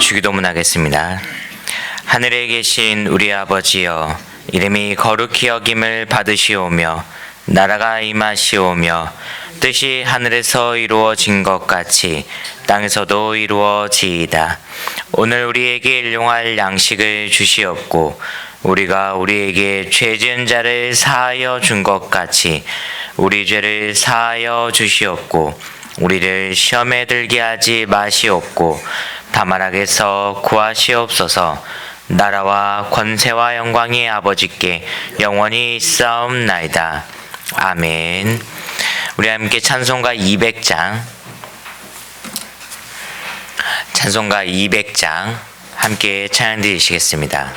주기도문하겠습니다. 하늘에 계신 우리 아버지여, 이름이 거룩히 여김을 받으시오며 나라가 임하시오며 뜻이 하늘에서 이루어진 것 같이 땅에서도 이루어지이다. 오늘 우리에게 일용할 양식을 주시옵고 우리가 우리에게 죄 지은 자를 사하여 준 것 같이 우리 죄를 사하여 주시옵고 우리를 시험에 들게 하지 마시옵고 다만 악에서 구하시옵소서. 나라와 권세와 영광이 아버지께 영원히 있사옵나이다. 아멘. 우리 함께 찬송가 200장 함께 찬양 드리시겠습니다.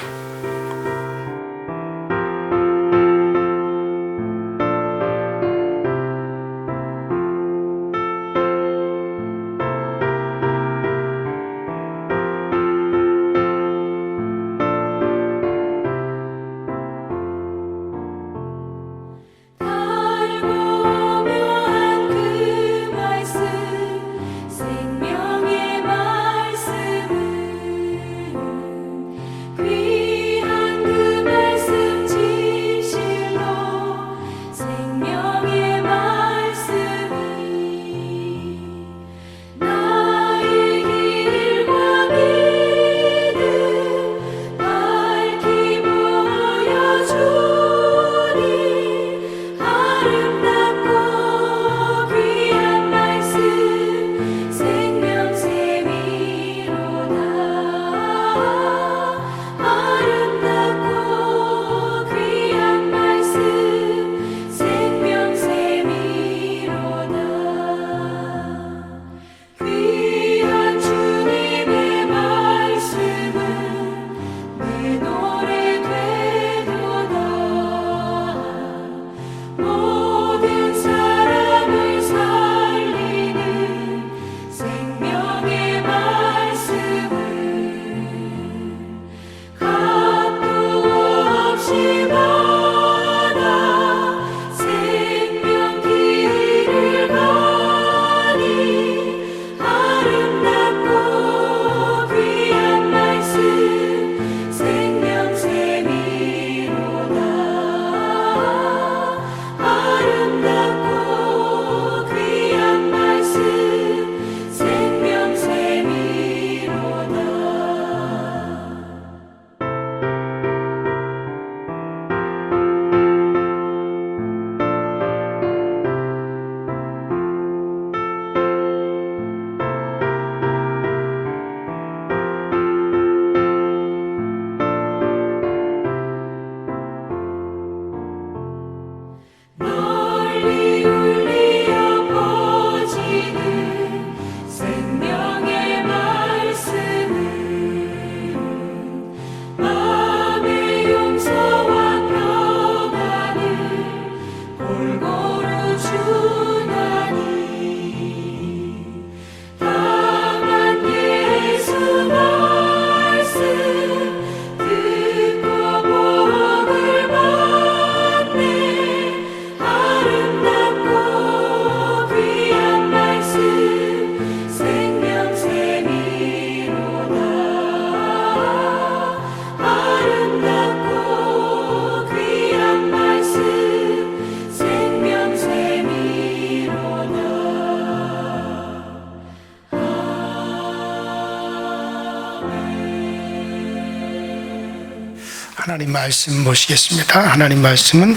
하나님 말씀 보시겠습니다. 하나님 말씀은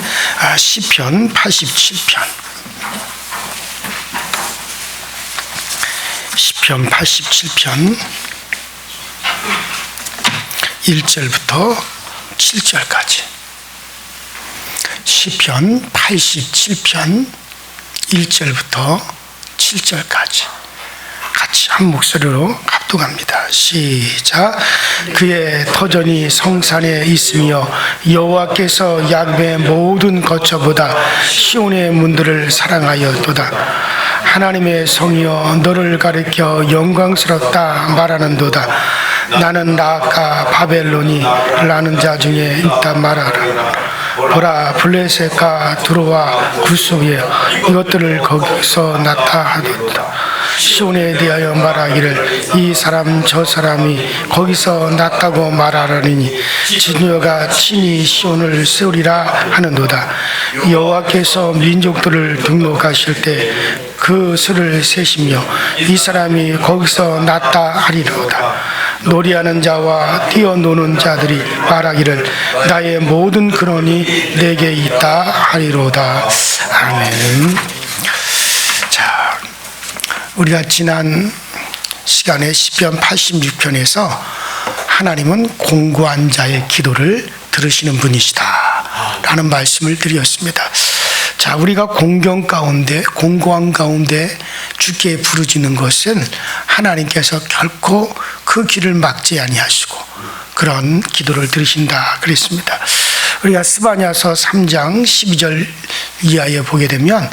시편 87편. 시편 87편 1절부터 7절까지. 시편 87편 1절부터 7절까지. 같이 한 목소리로 합독합니다. 시작. 그의 터전이 성산에 있으며 여호와께서 야곱의 모든 거처보다 시온의 문들을 사랑하였도다. 하나님의 성이여 너를 가리켜 영광스럽다 말하는도다. 나는 라카 바벨론이 라는 자 중에 있다 말하라. 보라 블레셋과 두로와 구소에 이것들을 거기서 나타하도다. 시온에 대하여 말하기를 이 사람 저 사람이 거기서 났다고 말하려니 진여가 친히 시온을 세우리라 하는도다. 여호와께서 민족들을 등록하실 때 그 수를 세시며 이 사람이 거기서 났다 하리로다. 놀이하는 자와 뛰어노는 자들이 말하기를 나의 모든 근원이 내게 있다 하리로다. 아멘. 자, 우리가 지난 시간에 시편 86편에서 하나님은 공고한 자의 기도를 들으시는 분이시다 라는 말씀을 드렸습니다. 자, 우리가 공경한 가운데 주께 부르짖는 것은 하나님께서 결코 그 길을 막지 아니하시고 그런 기도를 들으신다 그랬습니다. 우리가 스바냐서 3장 12절 이하에 보게 되면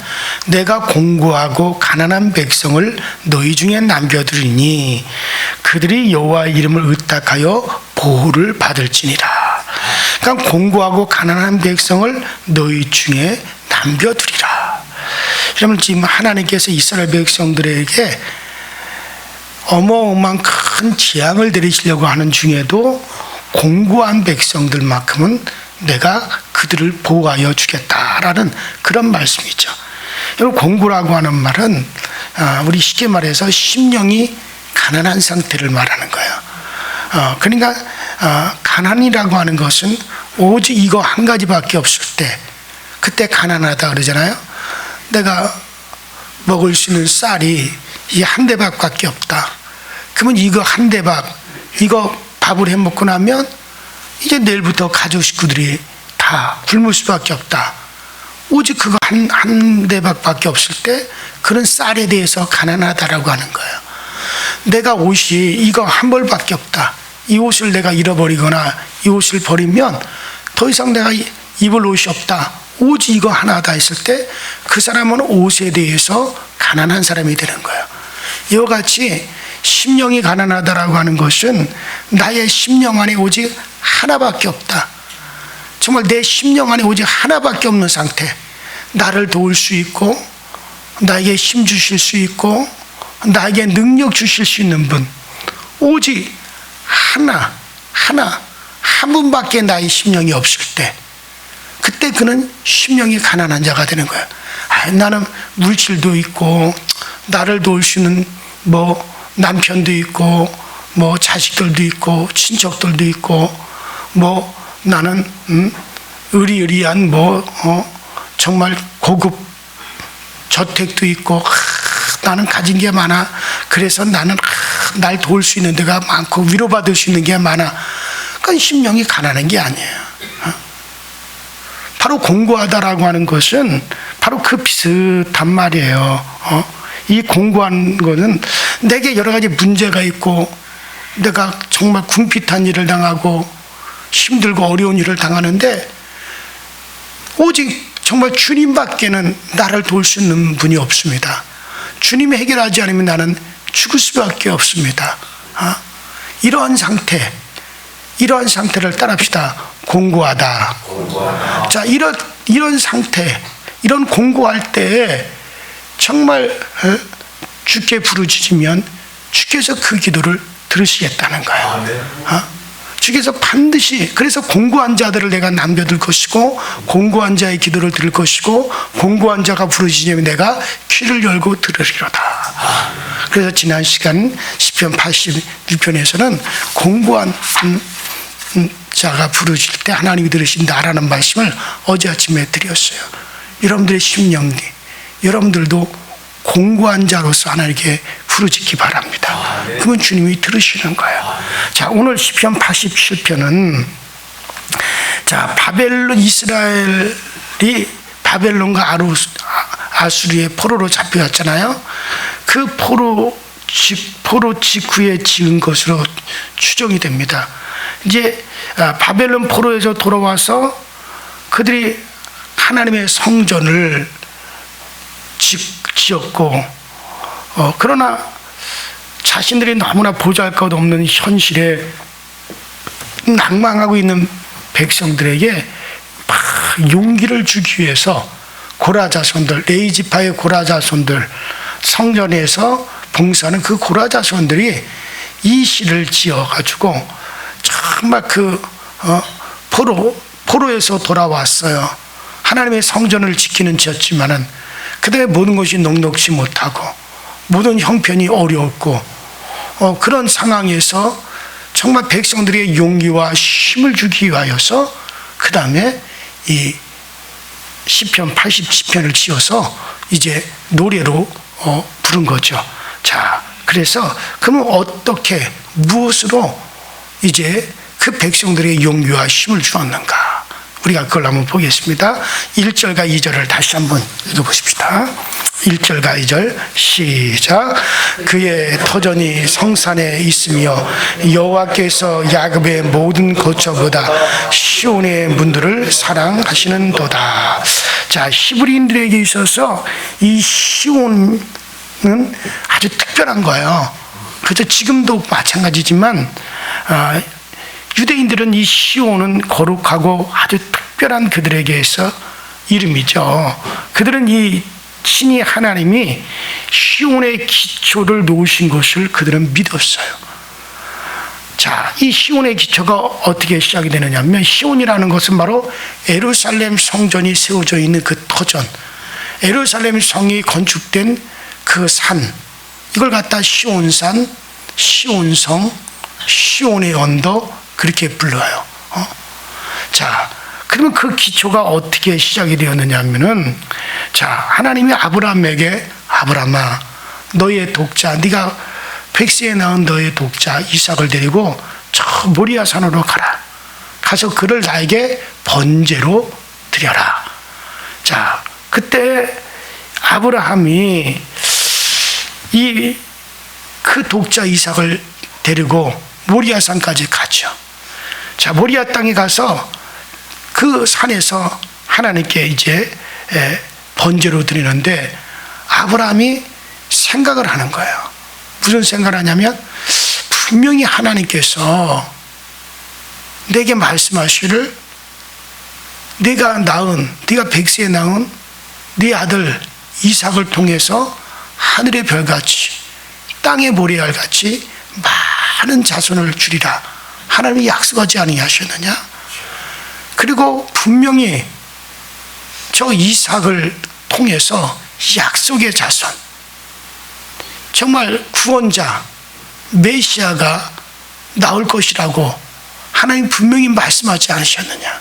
내가 공고하고 가난한 백성을 너희 중에 남겨두리니 그들이 여호와의 이름을 의탁하여 보호를 받을지니라. 그러니까 공고하고 가난한 백성을 너희 중에 남겨두리라. 그러면 지금 하나님께서 이스라엘 백성들에게 어마어마한 큰 재앙을 내리시려고 하는 중에도 공고한 백성들만큼은 내가 그들을 보호하여 주겠다라는 그런 말씀이죠. 공고라고 하는 말은 우리 쉽게 말해서 심령이 가난한 상태를 말하는 거예요. 그러니까 가난이라고 하는 것은 오직 이거 한 가지밖에 없을 때 그때 가난하다 그러잖아요. 내가 먹을 수 있는 쌀이 이 한 대밥밖에 없다. 그러면 이거 한 대밥, 이거 밥을 해 먹고 나면 이제 내일부터 가족 식구들이 다 굶을 수밖에 없다. 오직 그거 한 대밥밖에 없을 때 그런 쌀에 대해서 가난하다라고 하는 거예요. 내가 옷이 이거 한 벌밖에 없다. 이 옷을 내가 잃어버리거나 이 옷을 버리면 더 이상 내가 입을 옷이 없다. 오직 이거 하나다 했을 때 그 사람은 옷에 대해서 가난한 사람이 되는 거예요. 이와 같이 심령이 가난하다라고 하는 것은 나의 심령 안에 오직 하나밖에 없다. 정말 내 심령 안에 오직 하나밖에 없는 상태. 나를 도울 수 있고 나에게 힘 주실 수 있고 나에게 능력 주실 수 있는 분, 오직 한 분밖에 나의 심령이 없을 때 그때 그는 심령이 가난한 자가 되는 거야. 나는 물질도 있고 나를 도울 수 있는 남편도 있고 자식들도 있고 친척들도 있고 나는 의리의리한 정말 고급 저택도 있고 나는 가진 게 많아. 그래서 나는 날 도울 수 있는 데가 많고 위로받을 수 있는 게 많아. 그건 심령이 가난한 게 아니에요. 바로 공고하다라고 하는 것은 바로 그 비슷한 말이에요. 이 공고한 것은 내게 여러 가지 문제가 있고 내가 정말 궁핍한 일을 당하고 힘들고 어려운 일을 당하는데 오직 정말 주님밖에는 나를 도울 수 있는 분이 없습니다. 주님이 해결하지 않으면 나는 죽을 수밖에 없습니다. 이러한 상태를 따라합시다. 공고하다. 자, 이런 상태, 이런 공고할 때 정말 주께 부르짖으면 주께서 그 기도를 들으시겠다는 거예요. 주께서 반드시, 그래서 공고한 자들을 내가 남겨둘 것이고 공고한 자의 기도를 들을 것이고 공고한 자가 부르짖으면 내가 귀를 열고 들으리로다. 그래서 지난 시간 시편 86편에서는 공고한 자가 부르실 때 하나님이 들으신다라는 말씀을 어제 아침에 드렸어요. 여러분들의 심령이, 여러분들도 공고한 자로서 하나님께 부르짖기 바랍니다. 그러면 주님이 들으시는 거예요. 자, 오늘 시편 87편은 이스라엘이 바벨론과 아수리의 포로로 잡혀갔잖아요. 그 포로 직후에 지은 것으로 추정이 됩니다. 이제 바벨론 포로에서 돌아와서 그들이 하나님의 성전을 지었고 그러나 자신들이 너무나 보잘것없는 현실에 낭망하고 있는 백성들에게 용기를 주기 위해서 고라 자손들, 레위 지파의 고라 자손들 성전에서 봉사하는 그 고라 자손들이 이 시를 지어가지고 정말 포로에서 돌아왔어요. 하나님의 성전을 지키는 지었지만은 그다음에 모든 것이 녹록지 못하고 모든 형편이 어려웠고 그런 상황에서 정말 백성들의 용기와 힘을 주기 위하여서 그 다음에 이 시편 80시편을 지어서 이제 노래로 부른 거죠. 자, 그래서 그러면 어떻게 무엇으로 이제 그 백성들의 용기와 힘을 주었는가? 우리가 그걸 한번 보겠습니다. 1절과 2절을 다시 한번 읽어보십시다. 1절과 2절 시작. 그의 터전이 성산에 있으며 여호와께서 야곱의 모든 거처보다 시온의 문들을 사랑하시는도다. 자, 히브리인들에게 있어서 이 시온은 아주 특별한 거예요. 그래서 지금도 마찬가지지만 유대인들은 이 시온은 거룩하고 아주 특별한 그들에게서 이름이죠. 그들은 이 신이 하나님이 시온의 기초를 놓으신 것을 그들은 믿었어요. 자, 이 시온의 기초가 어떻게 시작이 되느냐 하면 시온이라는 것은 바로 예루살렘 성전이 세워져 있는 그 터전, 예루살렘 성이 건축된 그 산, 이걸 갖다 시온산, 시온성, 시온의 언덕 그렇게 불러요. 자, 그러면 그 기초가 어떻게 시작이 되었느냐 하면은, 자, 하나님이 아브라함에게 아브라함아, 너의 독자, 네가 백세에 낳은 너의 독자 이삭을 데리고 저 모리아 산으로 가라. 가서 그를 나에게 번제로 드려라. 자, 그때 아브라함이 그 독자 이삭을 데리고 모리아 산까지 가죠. 자, 모리아 땅에 가서 그 산에서 하나님께 이제 번제로 드리는데 아브라함이 생각을 하는 거예요. 무슨 생각을 하냐면 분명히 하나님께서 내게 말씀하시기를 네가 백세에 낳은 네 아들 이삭을 통해서 하늘의 별같이 땅의 모래알같이 많은 자손을 주리라 하나님이 약속하지 아니하셨느냐? 그리고 분명히 저 이삭을 통해서 약속의 자손, 정말 구원자 메시아가 나올 것이라고 하나님 분명히 말씀하지 않으셨느냐?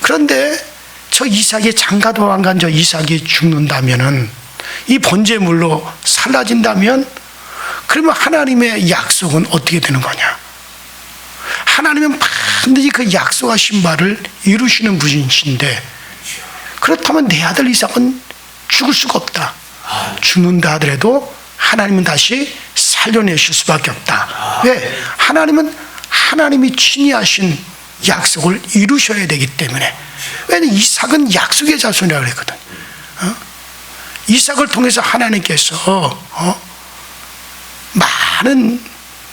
그런데 저 이삭이 장가도 안 간 저 이삭이 죽는다면은, 이 번제물로 살라진다면, 그러면 하나님의 약속은 어떻게 되는 거냐? 하나님은 반드시 그 약속하신 바를 이루시는 분이신데, 그렇다면 내 아들 이삭은 죽을 수가 없다. 죽는다 하더라도 하나님은 다시 살려내실 수밖에 없다. 왜? 하나님은 하나님이 친히 하신 약속을 이루셔야 되기 때문에. 왜냐하면 이삭은 약속의 자손이라고 그랬거든. 이삭을 통해서 하나님께서 많은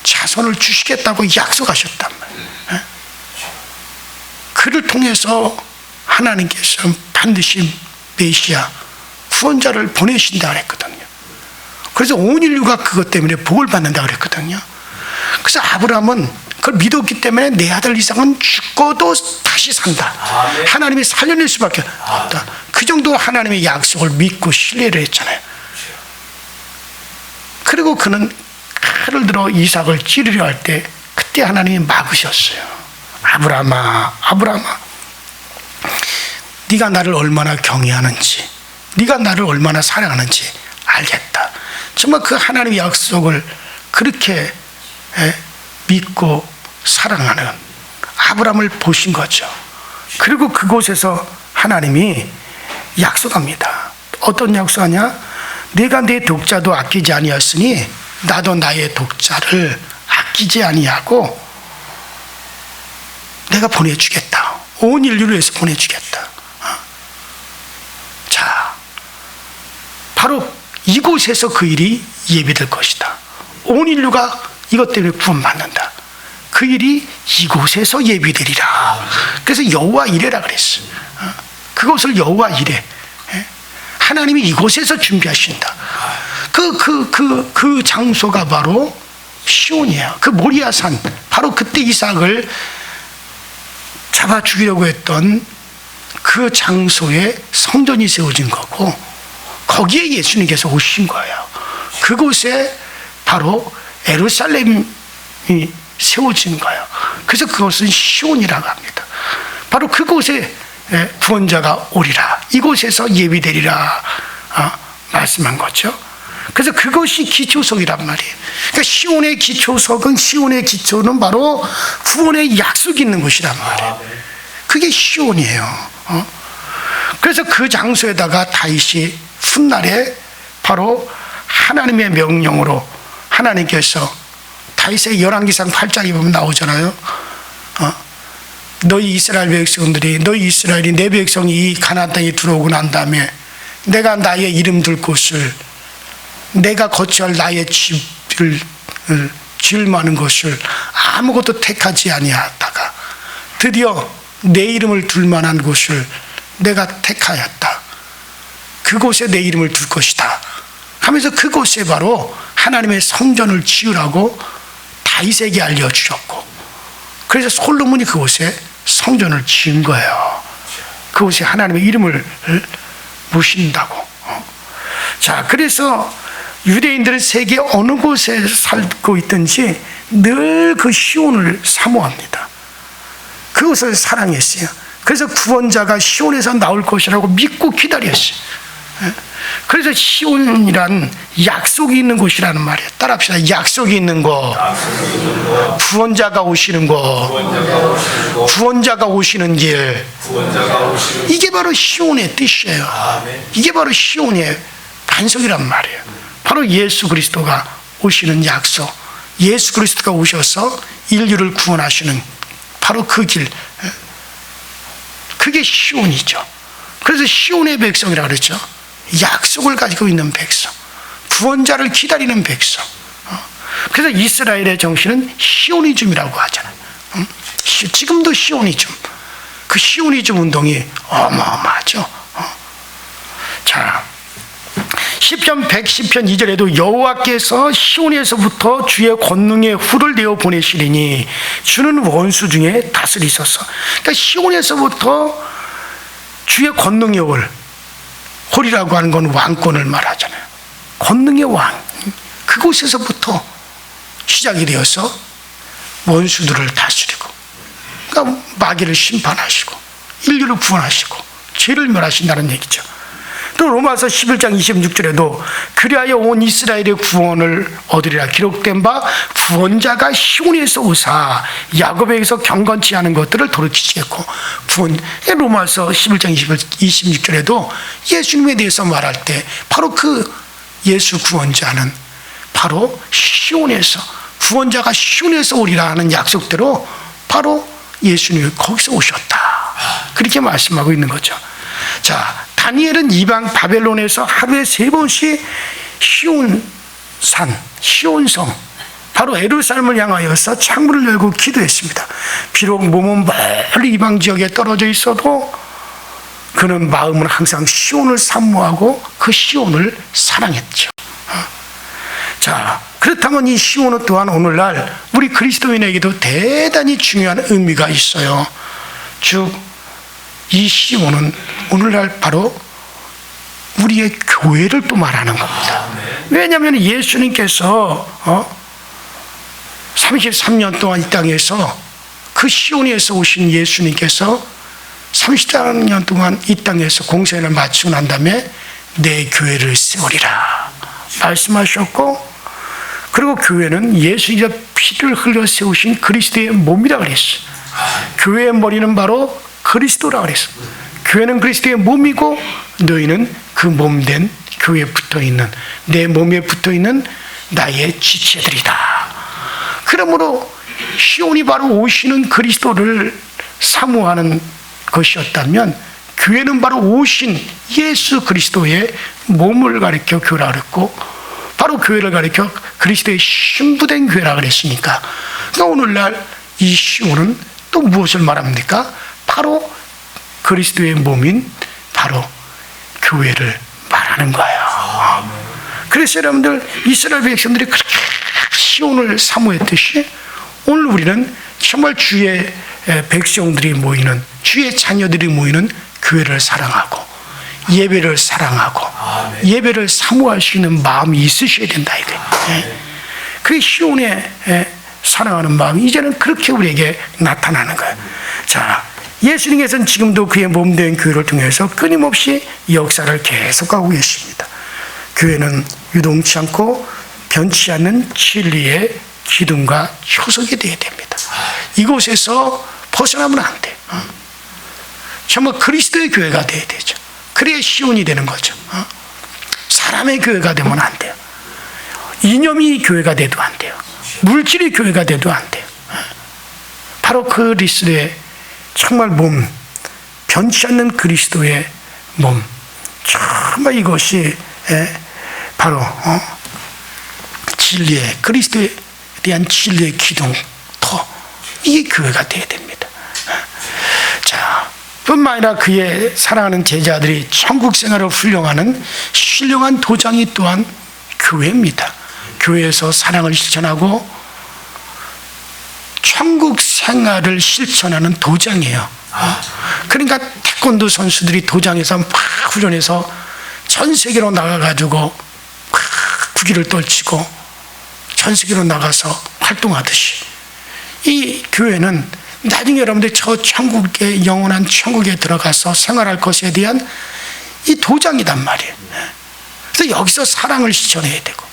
자손을 주시겠다고 약속하셨단 말이에요. 그를 통해서 하나님께서 반드시 메시아 구원자를 보내신다 그랬거든요. 그래서 온 인류가 그것 때문에 복을 받는다 그랬거든요. 그래서 아브라함은 그걸 믿었기 때문에 내 아들 이삭은 죽고도 다시 산다. 하나님이 살려낼 수밖에 없다. 그 정도 하나님의 약속을 믿고 신뢰를 했잖아요. 그리고 그는 칼을 들어 이삭을 찌르려 할 때 그때 하나님이 막으셨어요. 아브라함아, 아브라함아, 네가 나를 얼마나 경외하는지, 네가 나를 얼마나 사랑하는지 알겠다. 정말 그 하나님의 약속을 그렇게 믿고 사랑하는 아브라함을 보신 거죠. 그리고 그곳에서 하나님이 약속합니다. 어떤 약속하냐? 내가 내 독자도 아끼지 아니하였으니 나도 나의 독자를 아끼지 아니하고 내가 보내주겠다. 온 인류를 위해서 보내주겠다. 자, 바로 이곳에서 그 일이 예비될 것이다. 온 인류가 이것 때문에 구원받는다. 그 일이 이곳에서 예비되리라. 그래서 여호와 이레라 그랬어. 그것을 여호와 이레. 하나님이 이곳에서 준비하신다. 그 장소가 바로 시온이에요. 그 모리아산, 바로 그때 이삭을 잡아 죽이려고 했던 그 장소에 성전이 세워진 거고, 거기에 예수님께서 오신 거예요. 그곳에 바로 예루살렘이 세워진 거예요. 그래서 그것은 시온이라고 합니다. 바로 그곳에 구원자가 오리라, 이곳에서 예비되리라 말씀한 거죠. 그래서 그것이 기초석이란 말이에요. 그러니까 시온의 기초석은, 시온의 기초는 바로 구원의 약속이 있는 곳이란 말이에요. 그게 시온이에요. 그래서 그 장소에다가 다윗이 훗날에 바로 하나님의 명령으로 하나님께서 다윗의 열왕기상 8장에 보면 나오잖아요. 너희 이스라엘 백성들이, 너희 이스라엘이 내 백성이 이 가나안 땅에 들어오고 난 다음에 내가 나의 이름 둘 곳을, 내가 거처할 나의 집을 지을 만한 것을 아무것도 택하지 아니하다가 드디어 내 이름을 둘 만한 곳을 내가 택하였다. 그곳에 내 이름을 둘 것이다 하면서 그곳에 바로 하나님의 성전을 지으라고 다윗에게 알려주셨고, 그래서 솔로몬이 그곳에 성전을 지은 거예요. 그곳에 하나님의 이름을 모신다고. 자, 그래서 유대인들은 세계 어느 곳에 살고 있든지 늘 그 시온을 사모합니다. 그것을 사랑했어요. 그래서 구원자가 시온에서 나올 것이라고 믿고 기다렸어요. 그래서 시온이란 약속이 있는 곳이라는 말이에요. 따라합시다. 약속이 있는 곳, 구원자가 오시는 곳, 구원자가 오시는 길, 이게 바로 시온의 뜻이에요. 이게 바로 시온의 반석이란 말이에요. 바로 예수 그리스도가 오시는 약속, 예수 그리스도가 오셔서 인류를 구원하시는 바로 그 길, 그게 시온이죠. 그래서 시온의 백성이라고 그랬죠. 약속을 가지고 있는 백성, 구원자를 기다리는 백성. 그래서 이스라엘의 정신은 시오니즘이라고 하잖아요. 지금도 시오니즘, 그 시오니즘 운동이 어마어마하죠. 자, 시편 110편 2절에도 여호와께서 시온에서부터 주의 권능의 후를 내어 보내시리니 주는 원수 중에 다스리소서. 그러니까 시온에서부터 주의 권능의 홀이라고 하는 건 왕권을 말하잖아요. 권능의 왕, 그곳에서부터 시작이 되어서 원수들을 다스리고, 그러니까 마귀를 심판하시고 인류를 구원하시고 죄를 멸하신다는 얘기죠. 또 로마서 11장 26절에도 그리하여 온 이스라엘의 구원을 얻으리라 기록된 바 구원자가 시온에서 오사 야곱에게서 경건치 않은 것들을 돌이키시겠고, 로마서 11장 26절에도 예수님에 대해서 말할 때 바로 그 예수 구원자는 바로 시온에서, 구원자가 시온에서 오리라 하는 약속대로 바로 예수님이 거기서 오셨다, 그렇게 말씀하고 있는 거죠. 자, 다니엘은 이방 바벨론에서 하루에 3번씩 시온산, 시온성, 바로 예루살렘을 향하여서 창문을 열고 기도했습니다. 비록 몸은 멀리 이방 지역에 떨어져 있어도 그는 마음은 항상 시온을 사모하고 그 시온을 사랑했죠. 자, 그렇다면 이 시온은 또한 오늘날 우리 그리스도인에게도 대단히 중요한 의미가 있어요. 즉, 이 시온은 오늘날 바로 우리의 교회를 또 말하는 겁니다. 왜냐하면 예수님께서 33년 동안 이 땅에서, 그 시온에서 오신 예수님께서 33년 동안 이 땅에서 공생을 마치고 난 다음에 내 교회를 세우리라 말씀하셨고, 그리고 교회는 예수님의 피를 흘려 세우신 그리스도의 몸이라 그랬어요. 교회의 머리는 바로 그리스도라 그랬어. 교회는 그리스도의 몸이고 너희는 그 몸된 교회에 붙어있는, 내 몸에 붙어있는 나의 지체들이다. 그러므로 시온이 바로 오시는 그리스도를 사모하는 것이었다면 교회는 바로 오신 예수 그리스도의 몸을 가리켜 교회라 그랬고, 바로 교회를 가리켜 그리스도의 신부된 교회라 그랬으니까, 그러니까 오늘날 이 시온은 또 무엇을 말합니까? 바로 그리스도의 몸인 바로 교회를 말하는 거예요. 그래서 여러분들 이스라엘 백성들이 그렇게 시온을 사모했듯이 오늘 우리는 정말 주의 백성들이 모이는, 주의 자녀들이 모이는 교회를 사랑하고 예배를 사랑하고 예배를 사모할 수 있는 마음이 있으셔야 된다 이거예요. 그 시온에 사랑하는 마음이 이제는 그렇게 우리에게 나타나는 거예요. 자, 예수님께서는 지금도 그의 몸된 교회를 통해서 끊임없이 역사를 계속하고 계십니다. 교회는 유동치 않고 변치 않는 진리의 기둥과 효석이 되어야 됩니다. 이곳에서 벗어나면 안 돼요. 정말 그리스도의 교회가 되어야 되죠. 그래야 시온이 되는 거죠. 사람의 교회가 되면 안 돼요. 이념이 교회가 돼도 안 돼요. 물질이 교회가 돼도 안 돼요. 바로 그리스도의 정말 몸, 변치 않는 그리스도의 몸, 정말 이것이 바로 진리의, 그리스도에 대한 진리의 기둥, 이게 교회가 되어야 됩니다. 자, 뿐만 아니라 그의 사랑하는 제자들이 천국 생활을 훈련하는 신령한 도장이 또한 교회입니다. 교회에서 사랑을 실천하고 천국 생활을 실천하는 도장이에요. 그러니까 태권도 선수들이 도장에서 막 훈련해서 전 세계로 나가가지고 막 국기를 떨치고 전 세계로 나가서 활동하듯이 이 교회는 나중에 여러분들 저 천국에, 영원한 천국에 들어가서 생활할 것에 대한 이 도장이단 말이에요. 그래서 여기서 사랑을 실천해야 되고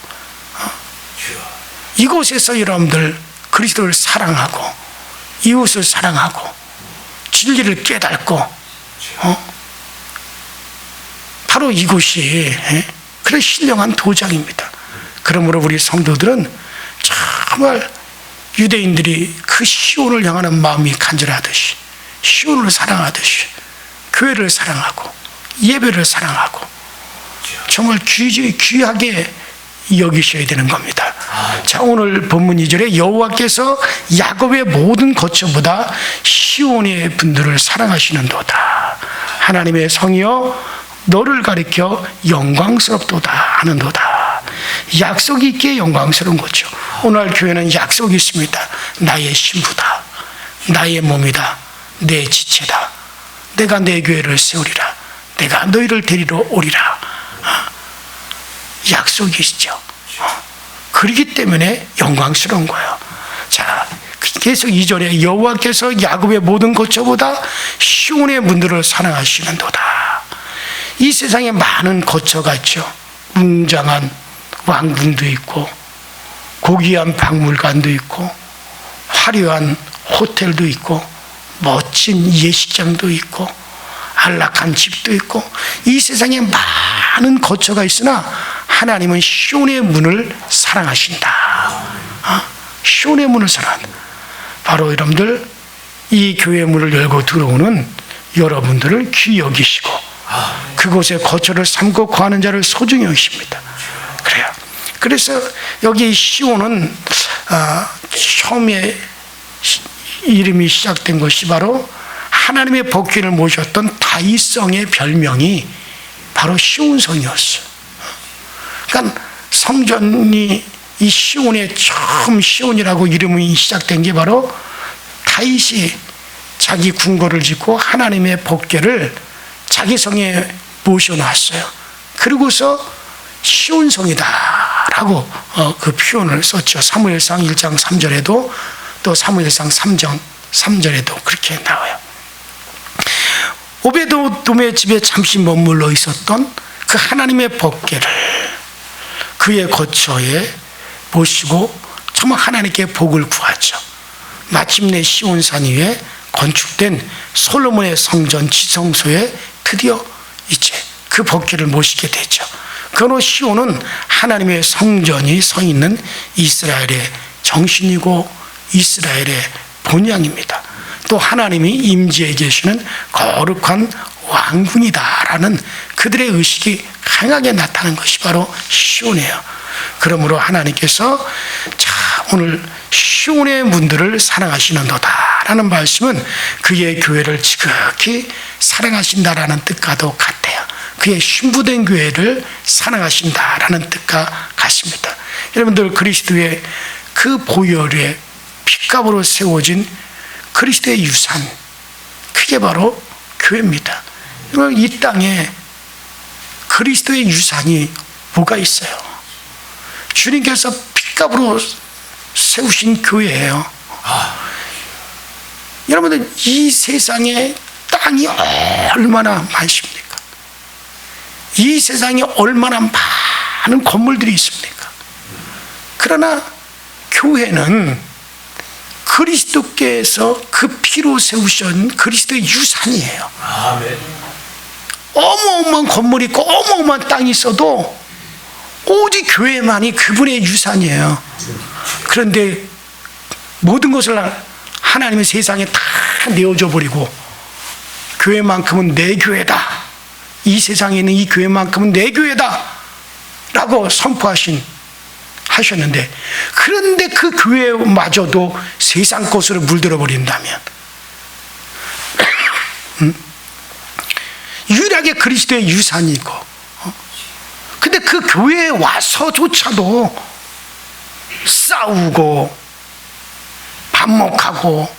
이곳에서 여러분들 그리스도를 사랑하고 이웃을 사랑하고 진리를 깨닫고 바로 이곳이 그런 신령한 도장입니다. 그러므로 우리 성도들은 정말 유대인들이 그 시온을 향하는 마음이 간절하듯이 시온을 사랑하듯이 교회를 사랑하고 예배를 사랑하고 정말 귀하게 여기셔야 되는 겁니다. 자, 오늘 본문 2절에 여호와께서 야곱의 모든 거처보다 시온의 분들을 사랑하시는도다. 하나님의 성이여 너를 가리켜 영광스럽도다 하는도다. 약속이 있기에 영광스러운 거죠. 오늘 교회는 약속이 있습니다. 나의 신부다. 나의 몸이다. 내 지체다. 내가 내 교회를 세우리라. 내가 너희를 데리러 오리라. 약속이 있죠. 그렇기 때문에 영광스러운 거예요. 자, 계속 2절에 여호와께서 야곱의 모든 거처보다 시온의 문들을 사랑하시는도다. 이 세상에 많은 거처가 있죠. 웅장한 왕궁도 있고 고귀한 박물관도 있고 화려한 호텔도 있고 멋진 예식장도 있고 안락한 집도 있고 이 세상에 많은 거처가 있으나 하나님은 시온의 문을 사랑하신다. 시온의 문을 사랑한다. 바로 여러분들 이 교회 문을 열고 들어오는 여러분들을 귀히 여기시고 그곳에 거처를 삼고 거하는 자를 소중히 여기십니다. 그래요. 그래서 여기 시온은 처음에 이름이 시작된 것이 바로 하나님의 복귀를 모셨던 다윗성의 별명이 바로 시온성이었어요. 그러니까 성전이 이 시온에 처음 시온이라고 이름이 시작된 게 바로 다윗이 자기 궁궐을 짓고 하나님의 복궤를 자기 성에 모셔놨어요. 그리고서 시온성이다라고 그 표현을 썼죠. 사무엘상 1장 3절에도 또 사무엘상 3장 3절에도 그렇게 나와요. 오베드돔의 집에 잠시 머물러 있었던 그 하나님의 복궤를 그의 거처에 모시고 정말 하나님께 복을 구하죠. 마침내 시온산 위에 건축된 솔로몬의 성전 지성소에 드디어 이제 그 복궤를 모시게 되죠. 그로 시온은 하나님의 성전이 서 있는 이스라엘의 정신이고 이스라엘의 본향입니다. 또 하나님이 임재해 계시는 거룩한 왕궁이다라는 그들의 의식이 강하게 나타나는 것이 바로 시온이에요. 그러므로 하나님께서 자 오늘 시온의 문들을 사랑하시는도다라는 말씀은 그의 교회를 지극히 사랑하신다라는 뜻과도 같아요. 그의 신부된 교회를 사랑하신다라는 뜻과 같습니다. 여러분들, 그리스도의 그 보혈의 피값으로 세워진 그리스도의 유산, 그게 바로 교회입니다. 이 땅에 그리스도의 유산이 뭐가 있어요? 주님께서 피값으로 세우신 교회예요. 여러분들, 이 세상에 땅이 얼마나 많습니까? 이 세상에 얼마나 많은 건물들이 있습니까? 그러나 교회는 그리스도께서 그 피로 세우신 그리스도의 유산이에요. 어마어마한 건물이 있고 어마어마한 땅이 있어도 오직 교회만이 그분의 유산이에요. 그런데 모든 것을 하나님의 세상에 다 내어줘 버리고 교회만큼은 내 교회다, 이 세상에 있는 이 교회만큼은 내 교회다 라고 하셨는데, 그런데 그 교회마저도 세상 것으로 물들어 버린다면, 유일하게 그리스도의 유산이고, 근데 그 교회에 와서조차도 싸우고 반목하고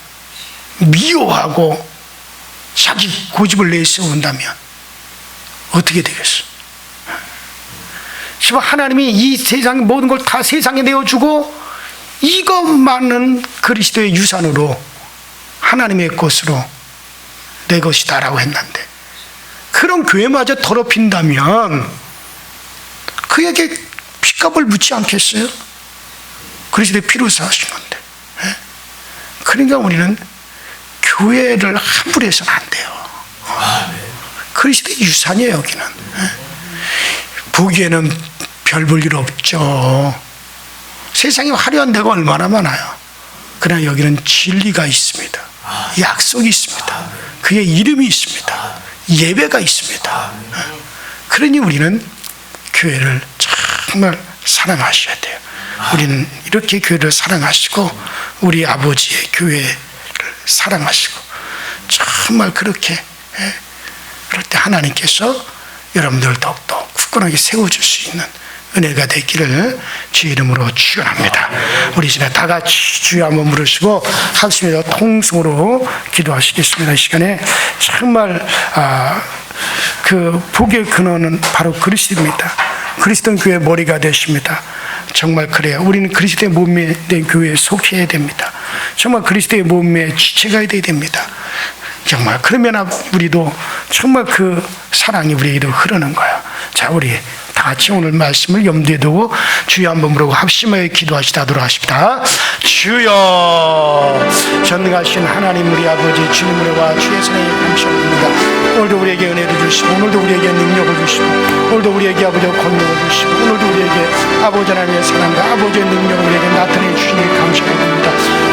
미워하고 자기 고집을 내세운다면 어떻게 되겠어? 지금 하나님이 이 세상 모든 걸 다 세상에 내어주고 이것만은 그리스도의 유산으로 하나님의 것으로 내 것이다라고 했는데, 그런 교회마저 더럽힌다면 그에게 피값을 묻지 않겠어요? 그리스도의 피로 사신 건데. 그러니까 우리는 교회를 함부로 해서는 안 돼요. 그리스도의 유산이에요. 여기는 보기에는 별 볼 일 없죠. 세상에 화려한 데가 얼마나 많아요. 그러나 여기는 진리가 있습니다. 약속이 있습니다. 그의 이름이 있습니다. 예배가 있습니다. 그러니 우리는 교회를 정말 사랑하셔야 돼요. 우리는 이렇게 교회를 사랑하시고 우리 아버지의 교회를 사랑하시고, 정말 그렇게 그럴 때 하나님께서 여러분들 더욱더 굳건하게 세워줄 수 있는 은혜가 되기를 주 이름으로 축원합니다. 우리 이제 다 같이 주여 한번 부르시고 한숨에서 통성으로 기도하시겠습니다. 이 시간에 정말 그 복의 근원은 바로 그리스도입니다. 그리스도는 교회의 머리가 되십니다. 정말 그래요. 우리는 그리스도의 몸에 된 교회에 속해야 됩니다. 정말 그리스도의 몸에 지체가 되어야 됩니다. 정말 그러면 우리도 정말 그 사랑이 우리에게도 흐르는 거예요. 자, 우리 다 같이 오늘 말씀을 염두에 두고 주여 한번 부르고 합심하여 기도하시도록 하십니다. 주여, 전능하신 하나님 우리 아버지 주님 은혜와 주의 사랑에 감사합니다. 오늘도 우리에게 은혜를 주시고, 오늘도 우리에게 능력을 주시고, 오늘도 우리에게 아버지 권능을 주시고, 오늘도 우리에게 아버지 하나님의 사랑과 아버지의 능력을 우리에게 나타내 주시니 감사합니다.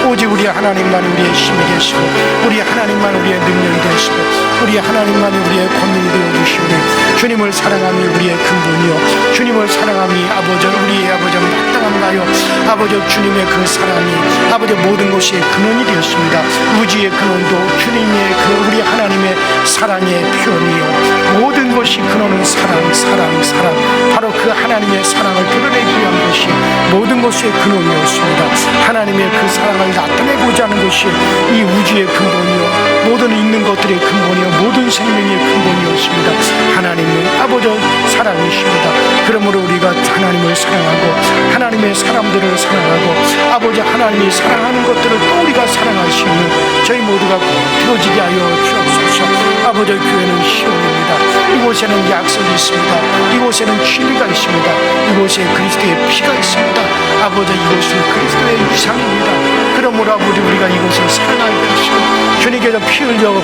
오직 우리 하나님만이 우리의 힘이 되시고, 우리 하나님만 우리의 능력이 되시고, 우리 하나님만이 우리의 권능이 되어 주시오니 주님을 사랑함이 우리의 근본이요, 주님을 사랑함이 아버지 우리의 아버지 마땅한가요? 아버지 주님의 그 사랑이 아버지 모든 것이 근원이 되었습니다. 우주의 근원도 주님의 그 우리 하나님의 사랑의 표현이요, 모든 것이 근원은 사랑, 사랑, 사랑. 바로 그 하나님의 사랑을 드러내기 위한 것이 모든 것의 근원이었습니다. 하나님의 그 사랑을 나타내고자 하는 것이 이 우주의 근본이요, 모든 있는 것들의 근본이요, 모든 생명의 근본이었습니다. 하나님은 아버지 사랑이십니다. 그러므로 우리가 하나님을 사랑하고 하나님의 사람들을 사랑하고 아버지 하나님이 사랑하는 것들을 또 우리가 사랑할 수 있는 저희 모두가 꼭 되어지게 하여 주옵소서. 아버지, 교회는 시온입니다. 이곳에는 약속이 있습니다. 이곳에는 진리가 있습니다. 이곳에 그리스도의 피가 있습니다. 아버지, 이곳은 그리스도의 유산입니다. 그러므로 아버지 우리가 이곳을 사랑하게 하시고 주님께서 피 흘려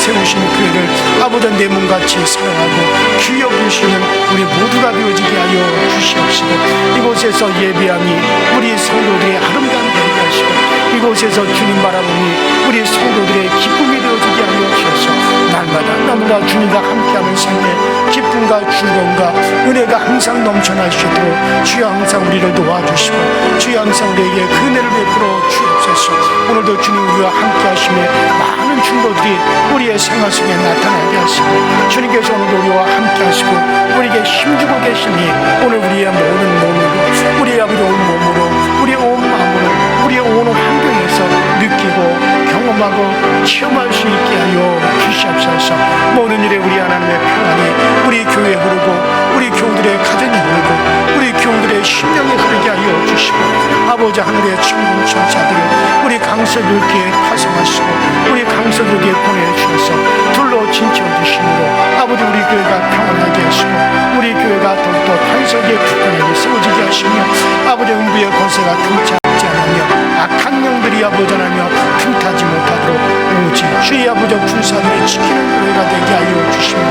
세우신 교회를 아버지 내 몸같이 사랑하고 귀 여기시는 우리 모두가 되어지게 하여 주시옵시고, 이곳에서 예배함이 우리 성도들의 아름다움이 되게 하시고, 이곳에서 주님 바라보니 우리 성도들의 기쁨이 되어지게 하여 주셔서 날마다 너무나 주님과 함께하는 삶의 기쁨과 즐거움과 은혜가 항상 넘쳐날 수 있도록 주여 항상 우리를 도와주시고 주여 항상 우리에게 그 은혜를 베풀어 주옵소서. 오늘도 주님 우리와 함께 하시며 많은 충고들이 우리의 생활 속에 나타나게 하시고 주님께서 오늘도 우리와 함께 하시고 우리에게 힘주고 계시니 오늘 우리의 모든 몸으로 우리의 아버지 온 몸으로 우리의 온 마음으로 우리의 온 환경에서 느끼고 경험하고 체험할 수 있게 하여 주시옵소서. 모든 일에 우리 하나님의 평안이 우리 교회에 흐르고 우리 교우들의 가정에 흐르고 우리 교우들의 심령에 흐르게 하여 주시고 아버지 하늘의 천군 천사들을 우리 강서교회에 파송하시고 우리 강서교회에 보내주셔서 둘러 진쳐주심으로 아버지 우리 교회가 평안하게 하시고 우리 교회가 더욱더 탄석의 굳건하게 세워지게 하시며 아버지 음부의 권세가 틈타지 않으며 악한 영들이 아버지 하나며 틈타지 못하도록 오직 주의 아버지 군사들이 지키는 교회가 되게 하여 주시며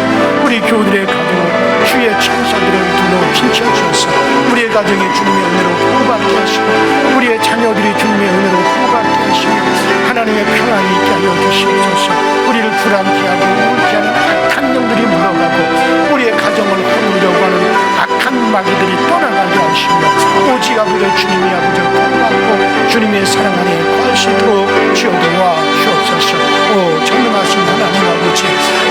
우리 교우들의 가정을 주의 천사들을 둘러 핀쳐주셔서 우리의 가정에 주님의 은혜로 보호받게 하시고 우리의 자녀들이 주님의 은혜로 보호받게 하시며 하나님의 평안이 있게 하여 주시옵소서. 우리를 불안케 하고 우울케 하는 악한 영들이 물러가고 우리의 가정을 허물려고 하는 악한 마귀들이 떠나가게 하시며 오직 아버지 주님이 아버지 보호받고 주님의 사랑 안에 거할 수 있도록 주여도와 주옵소서. 오 전능하신 하나님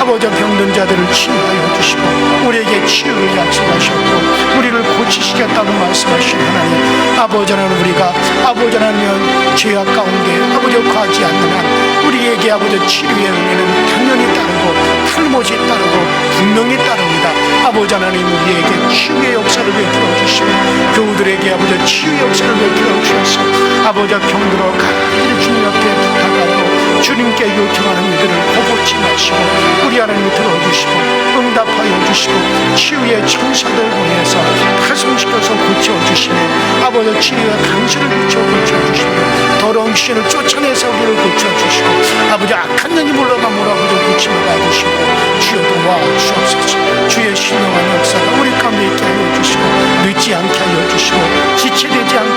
아버지 병든 자들을 치유하여 주시고 우리에게 치유를 약속하셨고 우리를 고치시겠다고 말씀하신 하나님 아버지 하나님 우리가 아버지 하나님 죄악 가운데 아버지 거하지 않는 한 우리에게 아버지 치료의 은혜는 당연히 따르고 풀못이 따르고 분명히 따릅니다. 아버지 하나님 우리에게 치유의 역사를 베풀어 주시고 교우들에게 아버지 치유의 역사를 베풀어 주셔서 아버지 병들어 간절히 주님 앞에 부탁하고 주님께 요청하는 이들을 고보지 마시고 우리 하나님 들어주시고 응답하여 주시고 치유의 천사들 보내서 파송시켜서 고쳐주시며 아버지 치유의 강수를 고쳐주시며 더러운 귀신을 쫓아내서 우리를 고쳐주시고 아버지 악한 년이 물러가므로 아버지 고침을 받으시고 주여 도와 주옵소서. 주의 신령한 역사가 우리 가운데 있게 하여 주시고 늦지 않게 하여 주시고 지체되지 않게